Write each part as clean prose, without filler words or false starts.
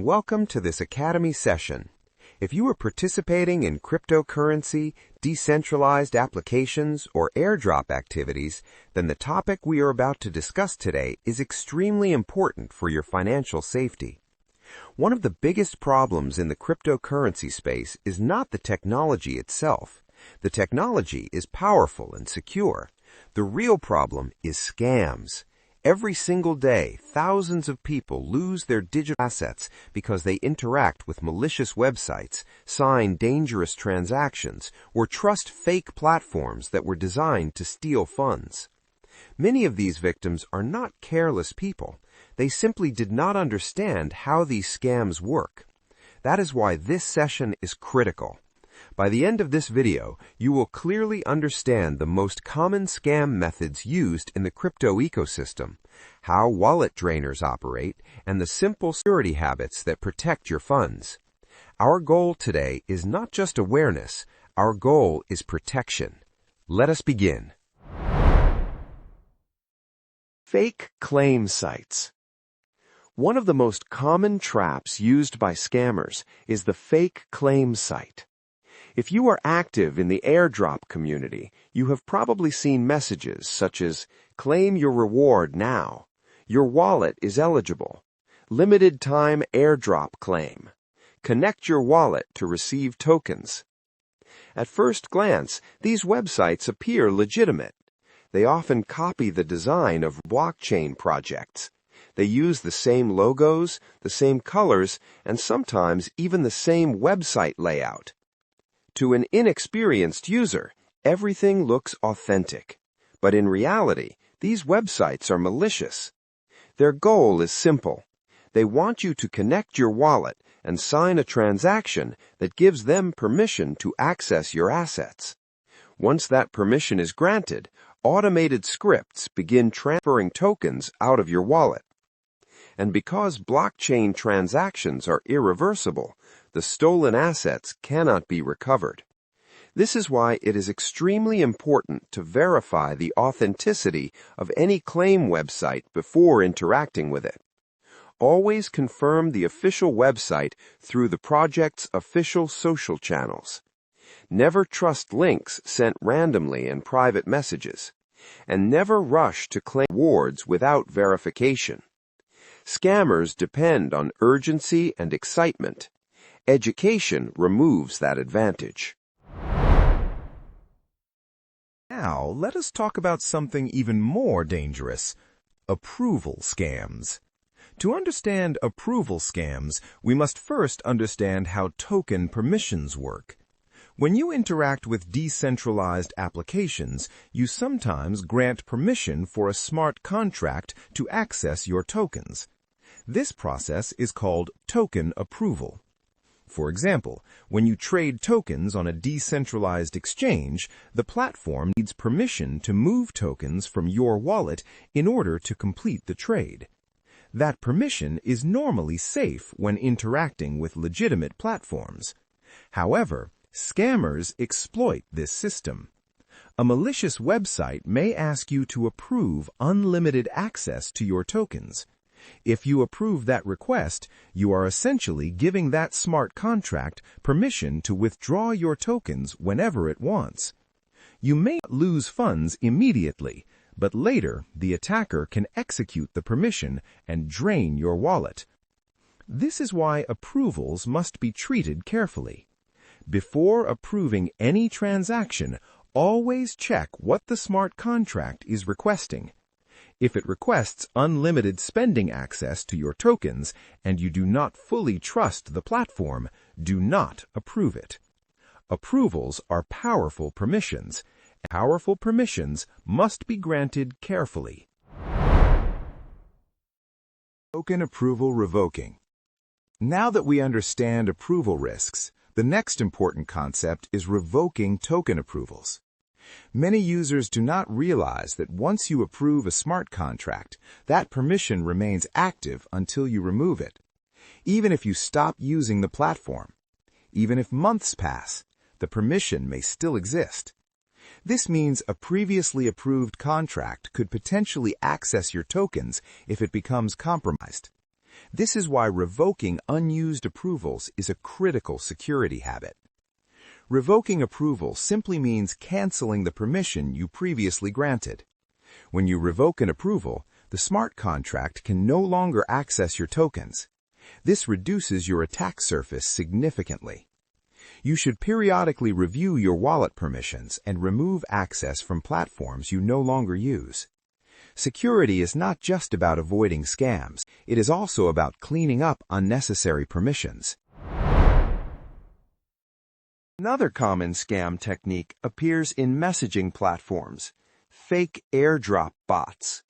welcome to this Academy session. If you are participating in cryptocurrency, decentralized applications, or airdrop activities, then the topic we are about to discuss today is extremely important for your financial safety. One of the biggest problems in the cryptocurrency space is not the technology itself. The technology is powerful and secure. The real problem is scams. Every single day, thousands of people lose their digital assets because they interact with malicious websites, sign dangerous transactions, or trust fake platforms that were designed to steal funds. Many of these victims are not careless people. They simply did not understand how these scams work. That is why this session is critical. By the end of this video, you will clearly understand the most common scam methods used in the crypto ecosystem, how wallet drainers operate, and the simple security habits that protect your funds. Our goal today is not just awareness, our goal is protection. Let us begin. Fake claim sites. One of the most common traps used by scammers is the fake claim site. If you are active in the airdrop community, you have probably seen messages such as, "Claim your reward now," "Your wallet is eligible," "Limited time airdrop claim," "Connect your wallet to receive tokens." At first glance, these websites appear legitimate. They often copy the design of blockchain projects. They use the same logos, the same colors, and sometimes even the same website layout. To an inexperienced user, everything looks authentic. But in reality, these websites are malicious. Their goal is simple. They want you to connect your wallet and sign a transaction that gives them permission to access your assets. Once that permission is granted, automated scripts begin transferring tokens out of your wallet. And because blockchain transactions are irreversible, the stolen assets cannot be recovered. This is why it is extremely important to verify the authenticity of any claim website before interacting with it. Always confirm the official website through the project's official social channels. Never trust links sent randomly in private messages. And never rush to claim rewards without verification. Scammers depend on urgency and excitement. Education removes that advantage. Now, let us talk about something even more dangerous: approval scams. To understand approval scams, we must first understand how token permissions work. When you interact with decentralized applications, you sometimes grant permission for a smart contract to access your tokens. This process is called token approval. For example, when you trade tokens on a decentralized exchange, the platform needs permission to move tokens from your wallet in order to complete the trade. That permission is normally safe when interacting with legitimate platforms. However, scammers exploit this system. A malicious website may ask you to approve unlimited access to your tokens. If you approve that request, you are essentially giving that smart contract permission to withdraw your tokens whenever it wants. You may lose funds immediately, but later the attacker can execute the permission and drain your wallet. This is why approvals must be treated carefully. Before approving any transaction, always check what the smart contract is requesting. If it requests unlimited spending access to your tokens and you do not fully trust the platform, do not approve it. Approvals are powerful permissions. Powerful permissions must be granted carefully. Token approval revoking. Now that we understand approval risks, the next important concept is revoking token approvals. Many users do not realize that once you approve a smart contract, that permission remains active until you remove it. Even if you stop using the platform, even if months pass, the permission may still exist. This means a previously approved contract could potentially access your tokens if it becomes compromised. This is why revoking unused approvals is a critical security habit. Revoking approval simply means canceling the permission you previously granted. When you revoke an approval, the smart contract can no longer access your tokens. This reduces your attack surface significantly. You should periodically review your wallet permissions and remove access from platforms you no longer use. Security is not just about avoiding scams, it is also about cleaning up unnecessary permissions. Another common scam technique appears in messaging platforms, fake airdrop bots.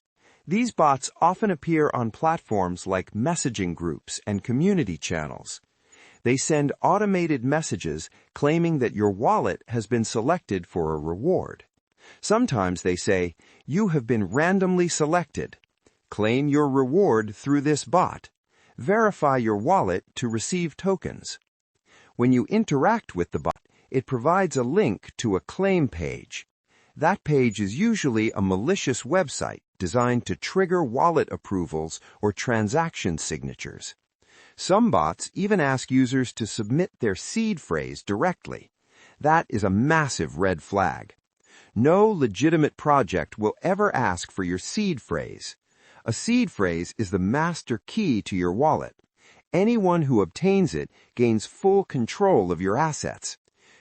These bots often appear on platforms like messaging groups and community channels. They send automated messages claiming that your wallet has been selected for a reward. Sometimes they say, "You have been randomly selected. Claim your reward through this bot. Verify your wallet to receive tokens." When you interact with the bot, it provides a link to a claim page. That page is usually a malicious website designed to trigger wallet approvals or transaction signatures. Some bots even ask users to submit their seed phrase directly. That is a massive red flag. No legitimate project will ever ask for your seed phrase. A seed phrase is the master key to your wallet. Anyone who obtains it gains full control of your assets.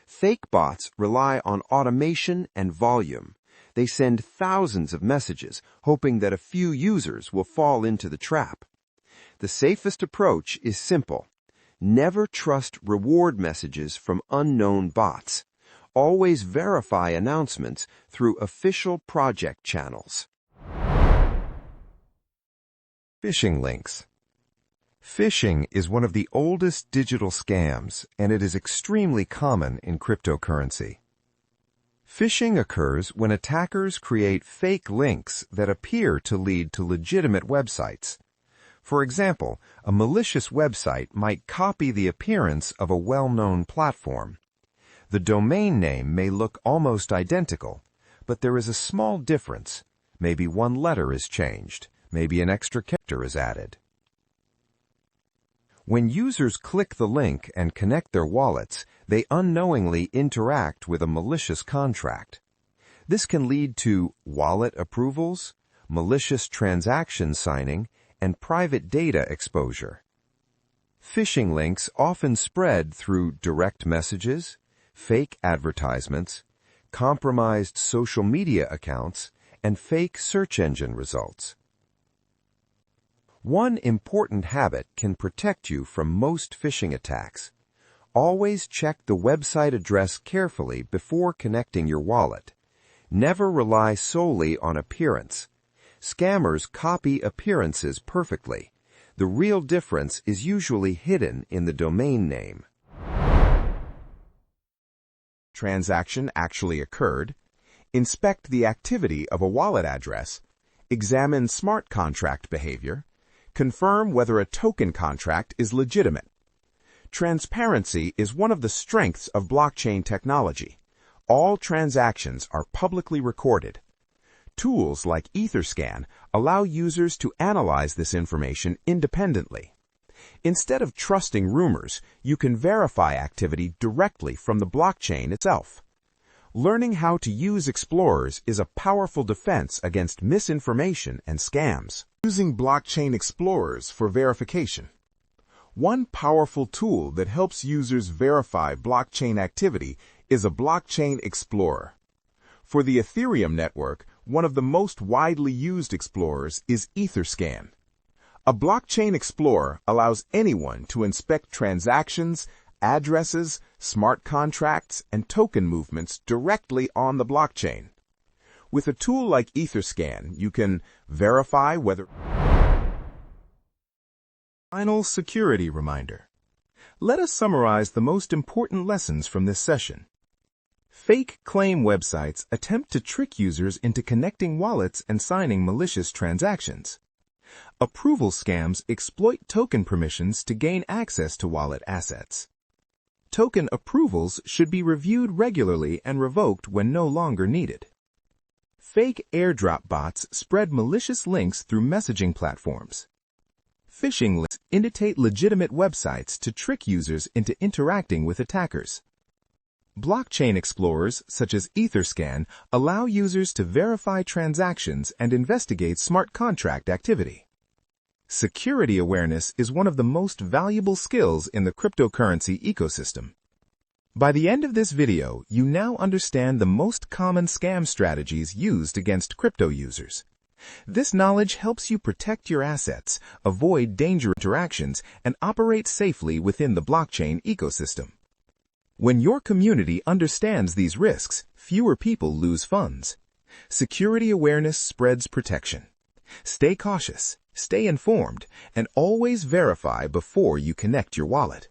Fake bots rely on automation and volume. They send thousands of messages, hoping that a few users will fall into the trap. The safest approach is simple. Never trust reward messages from unknown bots. Always verify announcements through official project channels. Phishing links. Phishing is one of the oldest digital scams, and it is extremely common in cryptocurrency. Phishing occurs when attackers create fake links that appear to lead to legitimate websites. For example, a malicious website might copy the appearance of a well-known platform. The domain name may look almost identical, but there is a small difference. Maybe one letter is changed. Maybe an extra character is added. When users click the link and connect their wallets, they unknowingly interact with a malicious contract. This can lead to wallet approvals, malicious transaction signing, and private data exposure. Phishing links often spread through direct messages, fake advertisements, compromised social media accounts, and fake search engine results. One important habit can protect you from most phishing attacks. Always check the website address carefully before connecting your wallet. Never rely solely on appearance. Scammers copy appearances perfectly. The real difference is usually hidden in the domain name. Transaction actually occurred. Inspect the activity of a wallet address. Examine smart contract behavior. Confirm whether a token contract is legitimate. Transparency is one of the strengths of blockchain technology. All transactions are publicly recorded. Tools like Etherscan allow users to analyze this information independently. Instead of trusting rumors, you can verify activity directly from the blockchain itself. Learning how to use explorers is a powerful defense against misinformation and scams. Using blockchain explorers for verification. One powerful tool that helps users verify blockchain activity is a blockchain explorer. For the Ethereum network, one of the most widely used explorers is Etherscan. A blockchain explorer allows anyone to inspect transactions, addresses, smart contracts, and token movements directly on the blockchain. With a tool like Etherscan, you can verify whether... Final security reminder. Let us summarize the most important lessons from this session. Fake claim websites attempt to trick users into connecting wallets and signing malicious transactions. Approval scams exploit token permissions to gain access to wallet assets. Token approvals should be reviewed regularly and revoked when no longer needed. Fake airdrop bots spread malicious links through messaging platforms. Phishing links imitate legitimate websites to trick users into interacting with attackers. Blockchain explorers, such as Etherscan, allow users to verify transactions and investigate smart contract activity. Security awareness is one of the most valuable skills in the cryptocurrency ecosystem. By the end of this video, you now understand the most common scam strategies used against crypto users. This knowledge helps you protect your assets, avoid dangerous interactions, and operate safely within the blockchain ecosystem. When your community understands these risks, fewer people lose funds. Security awareness spreads protection. Stay cautious, stay informed, and always verify before you connect your wallet.